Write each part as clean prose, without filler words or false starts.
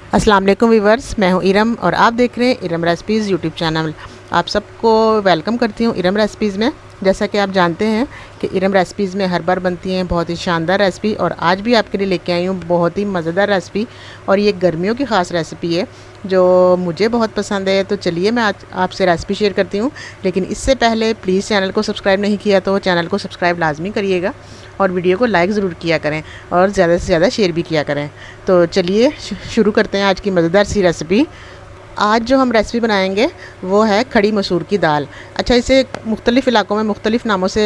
अस्सलाम वालेकुम वीवर्स, मैं हूं इरम और आप देख रहे हैं इरम रेसिपीज़ यूट्यूब चैनल। आप सबको वेलकम करती हूं इरम रेसिपीज़ में। जैसा कि आप जानते हैं कि इरम रेसिपीज़ में हर बार बनती हैं बहुत ही शानदार रेसिपी, और आज भी आपके लिए लेके आई हूं बहुत ही मज़ेदार रेसिपी। और ये गर्मियों की ख़ास रेसिपी है जो मुझे बहुत पसंद है। तो चलिए मैं आज आपसे रेसिपी शेयर करती हूँ, लेकिन इससे पहले प्लीज़ चैनल को सब्सक्राइब नहीं किया तो चैनल को सब्सक्राइब लाजमी करिएगा और वीडियो को लाइक ज़रूर किया करें और ज़्यादा से ज़्यादा शेयर भी किया करें। तो चलिए शुरू करते हैं आज की मज़ेदार सी रेसिपी। आज जो हम रेसिपी बनाएंगे वो है खड़ी मसूर की दाल। अच्छा, इसे मुख्तलिफ़ इलाकों में मुख्तलिफ़ नामों से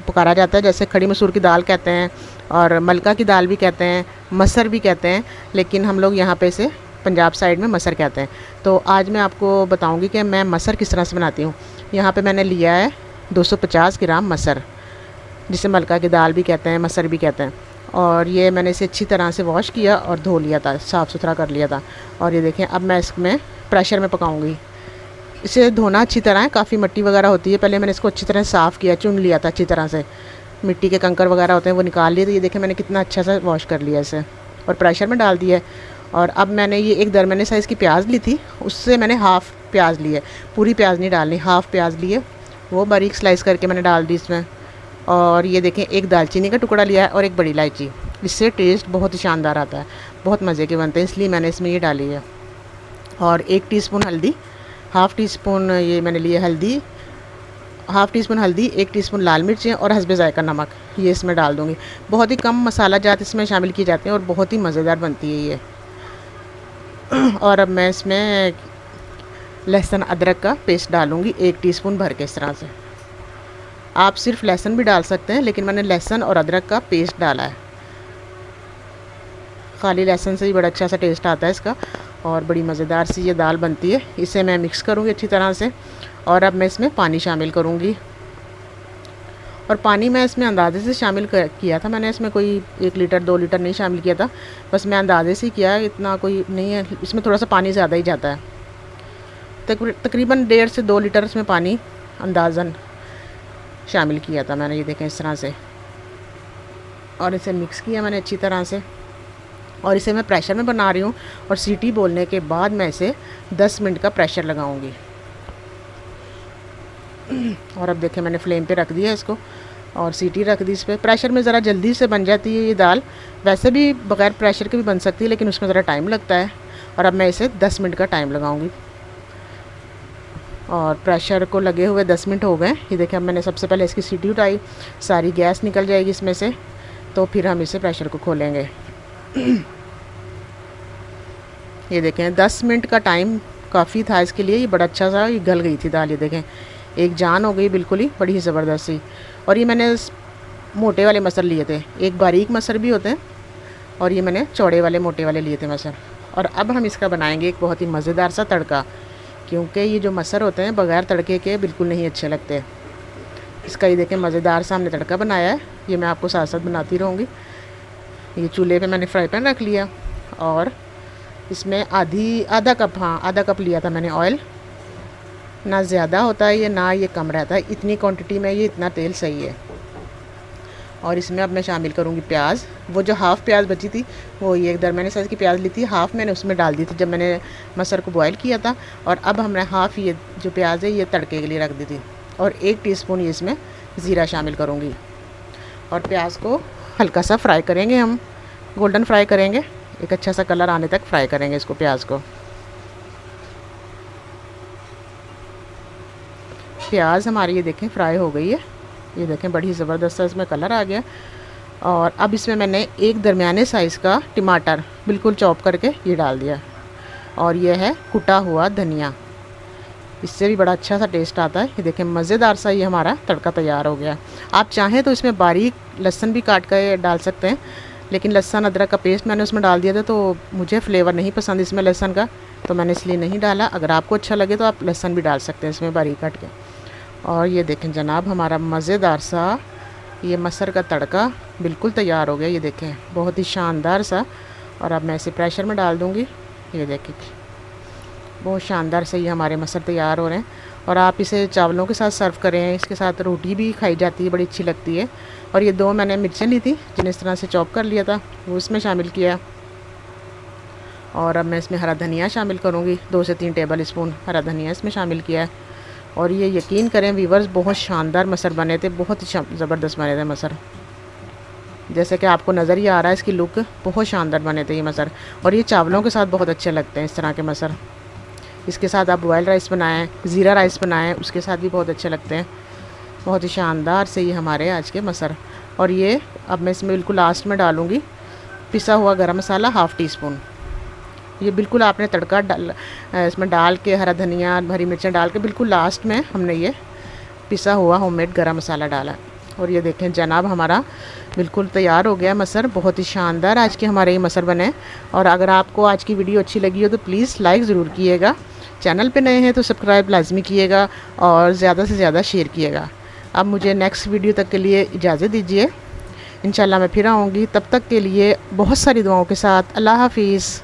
पुकारा जाता है, जैसे खड़ी मसूर की दाल कहते हैं और मलका की दाल भी कहते हैं, मसर भी कहते हैं, लेकिन हम लोग यहाँ पे इसे पंजाब साइड में मसर कहते हैं। तो आज मैं आपको बताऊँगी कि मैं मसर किस तरह से बनाती हूँ। यहाँ पर मैंने लिया है 250 ग्राम मसर, जिसे मलका की दाल भी कहते हैं, मसर भी कहते हैं। और ये मैंने इसे अच्छी तरह से वॉश किया और धो लिया था, साफ़ सुथरा कर लिया था। और ये देखें, अब मैं इसमें प्रेशर में पकाऊंगी। इसे धोना अच्छी तरह है, काफ़ी मिट्टी वगैरह होती है। पहले मैंने इसको अच्छी तरह साफ़ किया, चुन लिया था अच्छी तरह से, मिट्टी के कंकर वगैरह होते हैं वो निकाल लिए। तो ये देखें मैंने कितना अच्छा सा वॉश कर लिया इसे और प्रेशर में डाल दिया है। और अब मैंने ये एक दरमियाने साइज़ की प्याज ली थी, उससे मैंने हाफ़ प्याज ली है, पूरी प्याज नहीं डालनी, हाफ़ प्याज लिए, वो बारीक स्लाइस करके मैंने डाल दी इसमें। और ये देखें एक दालचीनी का टुकड़ा लिया है और एक बड़ी इलायची। इससे टेस्ट बहुत ही शानदार आता है, बहुत मज़े के बनते हैं, इसलिए मैंने इसमें ये डाली है। और 1 टीस्पून हल्दी, हाफ़ टी स्पून ये मैंने लिए हल्दी, हाफ़ टी स्पून हल्दी, 1 टीस्पून लाल मिर्चें और हस्बे ज़ायका नमक, ये इसमें डाल दूँगी। बहुत ही कम मसाला जात इसमें शामिल किए जाते हैं और बहुत ही मज़ेदार बनती है ये। और अब मैं इसमें लहसुन अदरक का पेस्ट डालूँगी 1 टीस्पून भर के इस तरह से। आप सिर्फ लहसुन भी डाल सकते हैं, लेकिन मैंने लहसुन और अदरक का पेस्ट डाला है। खाली लहसुन से ही बड़ा अच्छा सा टेस्ट आता है इसका और बड़ी मज़ेदार सी ये दाल बनती है। इसे मैं मिक्स करूँगी अच्छी तरह से और अब मैं इसमें पानी शामिल करूँगी। और पानी मैं इसमें अंदाजे से शामिल किया था, मैंने इसमें कोई 1 लीटर 2 लीटर नहीं शामिल किया था, बस मैं अंदाजे से ही किया है, इतना कोई नहीं है। इसमें थोड़ा सा पानी ज़्यादा ही जाता है, तकरीबन 1.5 से 2 लीटर इसमें पानी अंदाज़न शामिल किया था मैंने। ये देखें इस तरह से, और इसे मिक्स किया मैंने अच्छी तरह से। और इसे मैं प्रेशर में बना रही हूँ और सीटी बोलने के बाद मैं इसे 10 मिनट का प्रेशर लगाऊंगी। और अब देखें मैंने फ्लेम पे रख दिया इसको और सीटी रख दी इस पर। प्रेशर में ज़रा जल्दी से बन जाती है ये दाल, वैसे भी बग़ैर प्रेशर के भी बन सकती है, लेकिन उसमें ज़रा टाइम लगता है। और अब मैं इसे 10 मिनट का टाइम लगाऊँगी। और प्रेशर को लगे हुए 10 मिनट हो गए। ये देखें, अब मैंने सबसे पहले इसकी सीटी उठाई, सारी गैस निकल जाएगी इसमें से, तो फिर हम इसे प्रेशर को खोलेंगे। ये देखें 10 मिनट का टाइम काफ़ी था इसके लिए, ये बड़ा अच्छा सा ये गल गई थी दाल। ये देखें एक जान हो गई बिल्कुल ही, बड़ी ही ज़बरदस्त सी। और ये मैंने मोटे वाले मसर लिए थे, एक बारीक मसर भी होते हैं और ये मैंने चौड़े वाले मोटे वाले लिए थे मसर। और अब हम इसका बनाएंगे एक बहुत ही मज़ेदार सा तड़का, क्योंकि ये जो मसर होते हैं बग़ैर तड़के के बिल्कुल नहीं अच्छे लगते। इसका ये देखें मज़ेदार सा हमने तड़का बनाया है, ये मैं आपको साथ साथ बनाती रहूँगी। ये चूल्हे पे मैंने फ्राई पैन रख लिया और इसमें आधा कप लिया था मैंने ऑयल। ना ज़्यादा होता है ये, ना ये कम रहता है, इतनी क्वांटिटी में ये इतना तेल सही है। और इसमें अब मैं शामिल करूँगी प्याज। वो जो हाफ़ प्याज बची थी वो ये एक दरमियाने साइज़ की प्याज ली थी, हाफ़ मैंने उसमें डाल दी थी जब मैंने मसर को बॉयल किया था। और अब हमने हाफ़ ये जो प्याज है ये तड़के के लिए रख दी थी। और 1 टीस्पून ये इसमें ज़ीरा शामिल करूँगी। और प्याज को हल्का सा फ्राई करेंगे, हम गोल्डन फ्राई करेंगे, एक अच्छा सा कलर आने तक फ्राई करेंगे इसको, प्याज को। प्याज हमारी ये देखें फ्राई हो गई है, ये देखें बड़ी ज़बरदस्त इसमें कलर आ गया। और अब इसमें मैंने एक दरमियाने साइज़ का टमाटर बिल्कुल चॉप करके ये डाल दिया। और ये है कुटा हुआ धनिया, इससे भी बड़ा अच्छा सा टेस्ट आता है। ये देखें मज़ेदार सा ये हमारा तड़का तैयार हो गया। आप चाहें तो इसमें बारीक लहसुन भी काट कर डाल सकते हैं, लेकिन लहसुन अदरक का पेस्ट मैंने उसमें डाल दिया था तो मुझे फ्लेवर नहीं पसंद इसमें लहसुन का, तो मैंने इसलिए नहीं डाला। अगर आपको अच्छा लगे तो आप लहसुन भी डाल सकते हैं इसमें बारीक काट के। और ये देखें जनाब हमारा मज़ेदार सा ये मसर का तड़का बिल्कुल तैयार हो गया, ये देखें बहुत ही शानदार सा। और अब मैं इसे प्रेशर में डाल दूँगी। ये देखें बहुत शानदार से ये हमारे मसर तैयार हो रहे हैं। और आप इसे चावलों के साथ सर्व करें, इसके साथ रोटी भी खाई जाती है, बड़ी अच्छी लगती है। और ये 2 मैंने मिर्चें ली थी जिन्हें इस तरह से चॉप कर लिया था, वो इसमें शामिल किया। और अब मैं इसमें हरा धनिया शामिल करूँगी। 2 से 3 टेबल स्पून हरा धनिया इसमें शामिल किया है। और ये यकीन करें वीवर्स, बहुत शानदार मसर बने थे, बहुत ही ज़बरदस्त बने थे मसर। जैसे कि आपको नज़र ही आ रहा है, इसकी लुक बहुत शानदार बने थे ये मसर। और ये चावलों के साथ बहुत अच्छे लगते हैं इस तरह के मसर। इसके साथ आप बॉयल राइस बनाएं, ज़ीरा राइस बनाएं, उसके साथ भी बहुत अच्छे लगते हैं। बहुत ही शानदार से ये हमारे आज के मसर। और ये अब मैं इसमें बिल्कुल लास्ट में डालूँगी पिसा हुआ गरम मसाला ½ टी स्पून। ये बिल्कुल आपने तड़का इसमें डाल के हरा धनिया हरी मिर्चें डाल के बिल्कुल लास्ट में हमने ये पिसा हुआ होममेड गरम मसाला डाला। और ये देखें जनाब, हमारा बिल्कुल तैयार हो गया मसर। बहुत ही शानदार आज के हमारे ये मसर बने। और अगर आपको आज की वीडियो अच्छी लगी हो तो प्लीज़ लाइक ज़रूर कीजिएगा। चैनल पे नए हैं तो सब्सक्राइब लाजमी कीजिएगा और ज़्यादा से ज़्यादा शेयर कीजिएगा। अब मुझे नेक्स्ट वीडियो तक के लिए इजाज़त दीजिए। इंशाल्लाह मैं फिर आऊँगी, तब तक के लिए बहुत सारी दुआओं के साथ। अल्लाह हाफिज़।